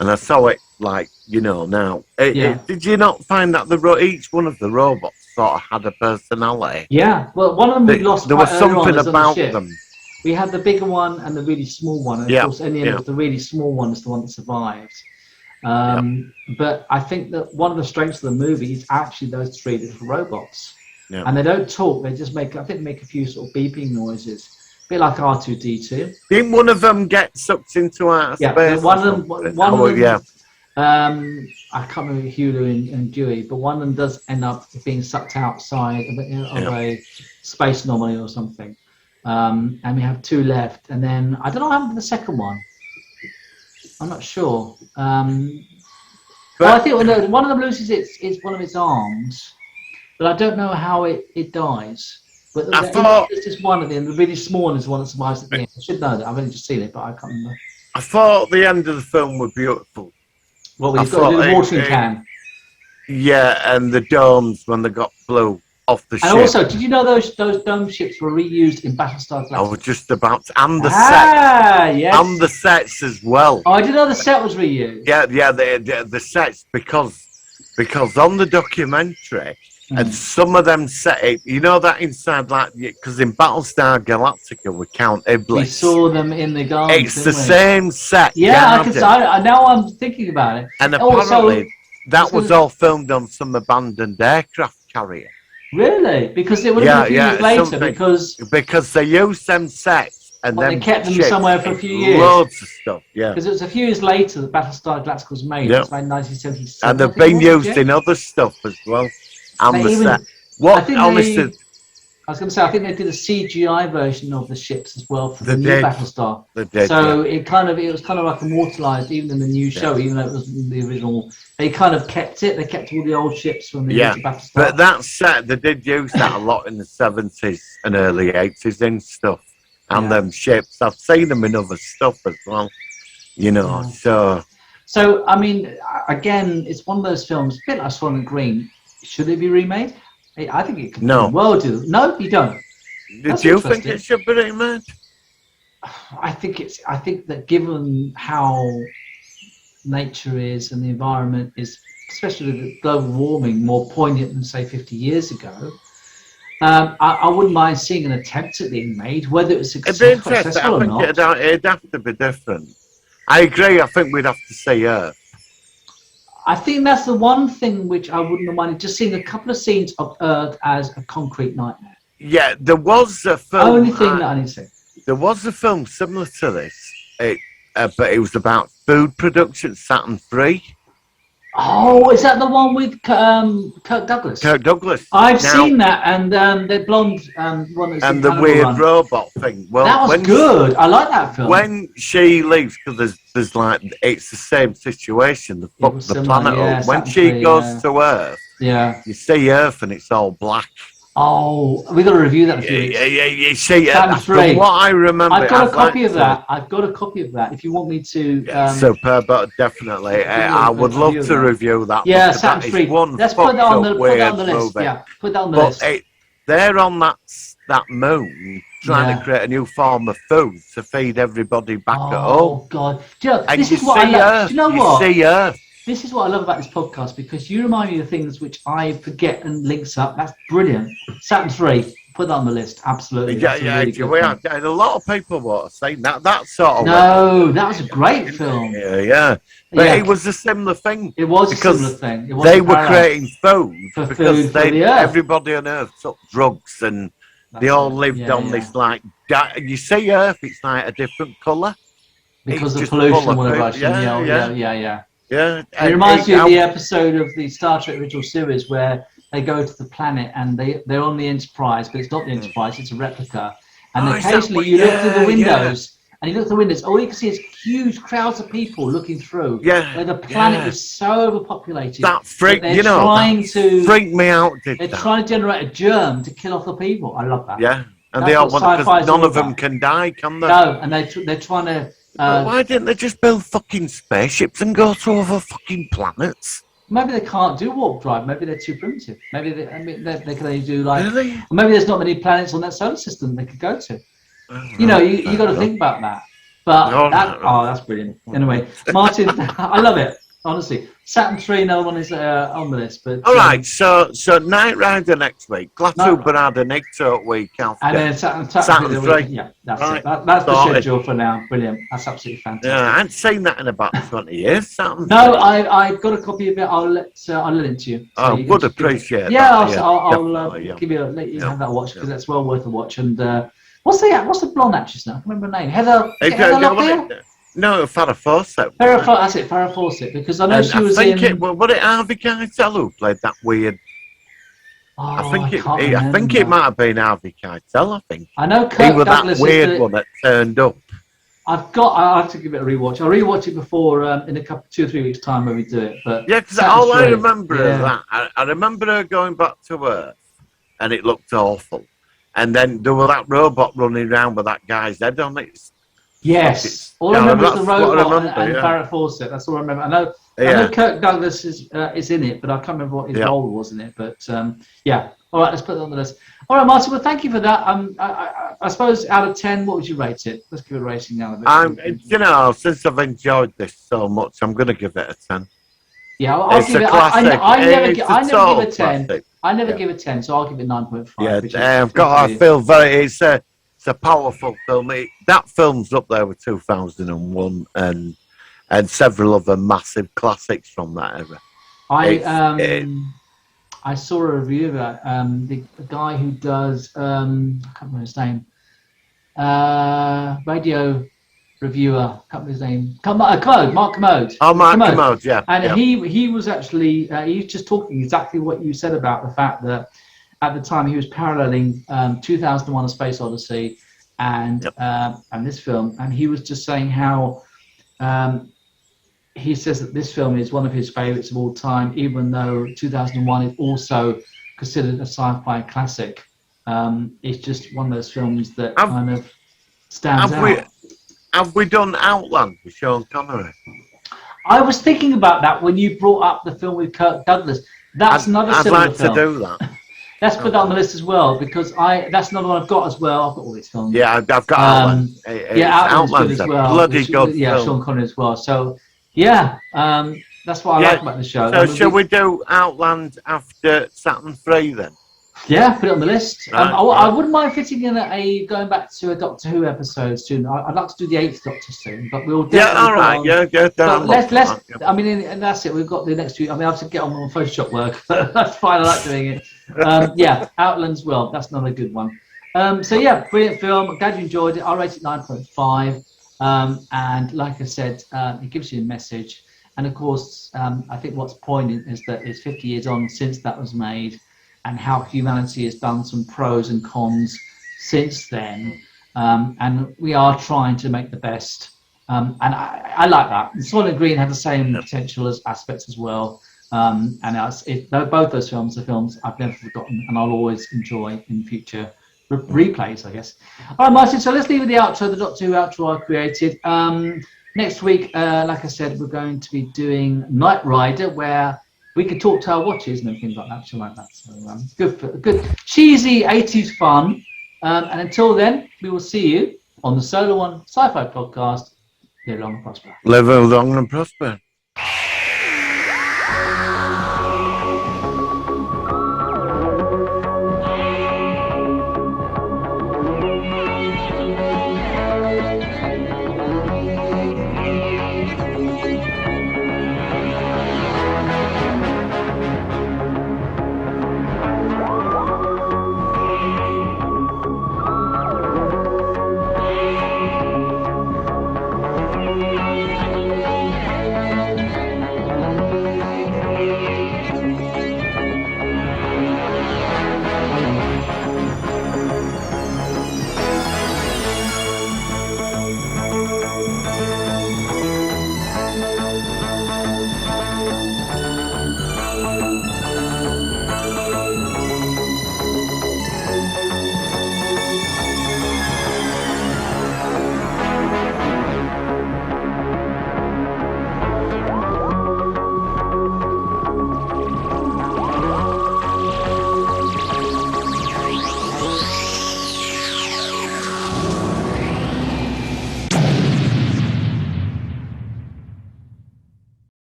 and I saw it, like, you know, now, did you not find that each one of the robots sort of had a personality? Yeah, well, one of them we lost. There was something about them. We had the bigger one and the really small one, and of course, in the end, the really small one is the one that survived. But I think that one of the strengths of the movie is actually those three little robots. And they don't talk, they just make a few sort of beeping noises, a bit like R2-D2. Didn't one of them get sucked into outer space? One of them, I can't remember Hulu and Dewey, but one of them does end up being sucked outside of a space anomaly or something. And we have two left, and then I don't know what happened to the second one. I'm not sure. I think one of them loses it's one of its arms, but I don't know how it dies. But it's just one of them. The really small one is the one that survives at the end. I should know that. I've only just seen it, but I can't remember. I thought the end of the film was beautiful. Well, we've got to do the watering can. Yeah, and the domes when they got blew off the ship. And also, did you know those dome ships were reused in Battlestar Galactica? I was just about to, and the sets. Yes. And the sets as well. Oh, I didn't know the set was reused. Yeah, the sets, because on the documentary, and some of them set it, you know that inside, like, because in Battlestar Galactica we count Iblis. We saw them in the garden. It's the same set. Yeah, now I'm thinking about it. And apparently that was all filmed on some abandoned aircraft carrier. Really? Because it would have been a few years later. Because they used them sets and then they kept them somewhere for a few years. Loads of stuff. Yeah. Because it was a few years later that Battlestar Galactica was made. It was made in 1977. And they've been used in other stuff as well. And the set. I was going to say, I think they did a CGI version of the ships as well for the new Battlestar. So it was kind of like immortalized even in the new show, even though it was the original. They kind of kept it. They kept all the old ships from the original Battlestar. But that set, they did use that a lot in the 70s and early 80s and stuff. And them ships, I've seen them in other stuff as well. You know, So, I mean, again, it's one of those films, a bit like Swan and Green. Should it be remade? I think it could. No. Well, no, you don't. Do you think it should be remade? I think that given how nature is and the environment is, especially with global warming, more poignant than say 50 years ago. I wouldn't mind seeing an attempt at being made, whether it's successful or not. It'd have to be different. I agree. I think we'd have to say Earth. I think that's the one thing which I wouldn't have minded, just seeing a couple of scenes of Earth as a concrete nightmare. Yeah, there was a film. Only thing that I need to say. There was a film similar to this, but it was about food production, Saturn III. Oh, is that the one with Kirk Douglas? Kirk Douglas. I've seen that, and the blonde one. And the weird robot thing. Well, that was good. I like that film. When she leaves, because there's like, it's the same situation. The planet up. When she goes to Earth, you see Earth and it's all black. Oh, we got to review that in a few weeks. Yeah, you see it. From what I remember, I've got a copy of that. I've got a copy of that. If you want me to, superb, but definitely, I would love to review that. Yeah, Saturn III. Let's put that on the list. Yeah, put that on the list. They're on that moon trying to create a new form of food to feed everybody back at home. Oh God! Do you know, and this you is what I love. Do you know what? You see Earth. This is what I love about this podcast, because you remind me of things which I forget and links up. That's brilliant. Saturn III, put that on the list. Absolutely. And a lot of people were saying that sort of. No, that was a great film. Yeah. But it was a similar thing. It was a similar thing. They were creating food because everybody on Earth took drugs and they all lived on this like. You see Earth, it's like a different colour because of pollution and whatever. Yeah, it reminds me of the episode of the Star Trek original series where they go to the planet and they're on the Enterprise, but it's not the Enterprise, it's a replica. And occasionally you look through the windows, and you look through the windows, all you can see is huge crowds of people looking through. Yeah, where the planet is so overpopulated. That freaked me out. They're trying to generate a germ to kill off the people. I love that. Yeah, and they all want, because none of them can die, can they? No, and they're trying to. Why didn't they just build fucking spaceships and go to other fucking planets? Maybe they can't do warp drive. Maybe they're too primitive. Maybe they can only do like. Really? Maybe there's not many planets on that solar system they could go to. You got to think about that. But that's brilliant. Anyway, Martin, I love it. Honestly, Saturn III, another one is on the list. But all right, so Knight Rider next week, Glassoo Bernardo Nectar week after, and then Saturn III. Yeah, that's it. That's the schedule for now. Brilliant. That's absolutely fantastic. Yeah, I hadn't seen that in about 20 years. Saturn no, I've got a copy of it. I'll let it to you. So you would appreciate. I'll give you let you have that watch, because that's well worth a watch. And what's the blonde actress now? I can't remember her name. Heather Locklear? No, Farrah Fawcett. That's it, Farrah Fawcett, because I know she was in. Was it Harvey Keitel who played that weird? I think it might have been Harvey Keitel. I think. I know Kirk he was Douglas that weird one that turned up. I have to give it a rewatch. I'll rewatch it before in 2 or 3 weeks' time when we do it. But yeah, because all I remember is that I remember her going back to Earth, and it looked awful. And then there was that robot running around with that guy's head on it. Yes, all I remember is the robot and Farrah Fawcett. That's all I remember. I know Kirk Douglas is in it, but I can't remember what his role was in it. But all right, let's put it on the list. All right, Martin. Well, thank you for that. I suppose out of 10, what would you rate it? Let's give it a rating now. Since I've enjoyed this so much, I'm going to give it a 10. Yeah, I'll give it. I never give a 10. Classic. I never give it 10, so I'll give it 9.5. Yeah, I feel very. It's a powerful film. That film's up there with 2001 and several other massive classics from that era. I saw a review of that. The guy who does I can't remember his name. Radio reviewer, I can't remember his name. Mark Commode. Oh, Mark Commode, yeah. And he was actually he was just talking exactly what you said about the fact that at the time he was paralleling 2001: A Space Odyssey and this film, and he was just saying how he says that this film is one of his favorites of all time, even though 2001 is also considered a sci-fi classic. It's just one of those films that kind of stands out. Have we done Outland with Sean Connery? I was thinking about that when you brought up the film with Kirk Douglas, That's another I'd similar like film. to do that. Let's put that on the list as well, because that's another one I've got as well. I've got all these films. Yeah, I've got Outland. Outland's good as well. Bloody good Yeah, film. Sean Connery as well. So, yeah, that's what I like about the show. So, shall we do Outland after Saturn 3 then? Yeah, put it on the list. Right. I wouldn't mind fitting in going back to a Doctor Who episode soon. I'd like to do the 8th Doctor soon, but we'll definitely. Yeah, all right. Let's. I mean, and that's it. We've got the next few. I mean, I have to get on Photoshop work, but that's fine. I like doing it. Yeah, Outland's well. That's not a good one. So yeah, brilliant film. I'm glad you enjoyed it. I rated 9.5. And like I said, it gives you a message. And of course, I think what's poignant is that it's 50 years on since that was made, and how humanity has done some pros and cons since then. And we are trying to make the best. And I like that. And Soylent Green had the same potential as aspects as well. And both those films are films I've never forgotten and I'll always enjoy in future replays, I guess. All right, Martin, so let's leave with the outro, the Doctor Who outro I created. Next week, like I said, we're going to be doing Knight Rider, where we could talk to our watches and everything like that. Like that. So good cheesy 80s fun. And until then, we will see you on the Solar One Sci-Fi podcast. Live long and prosper. Live long and prosper.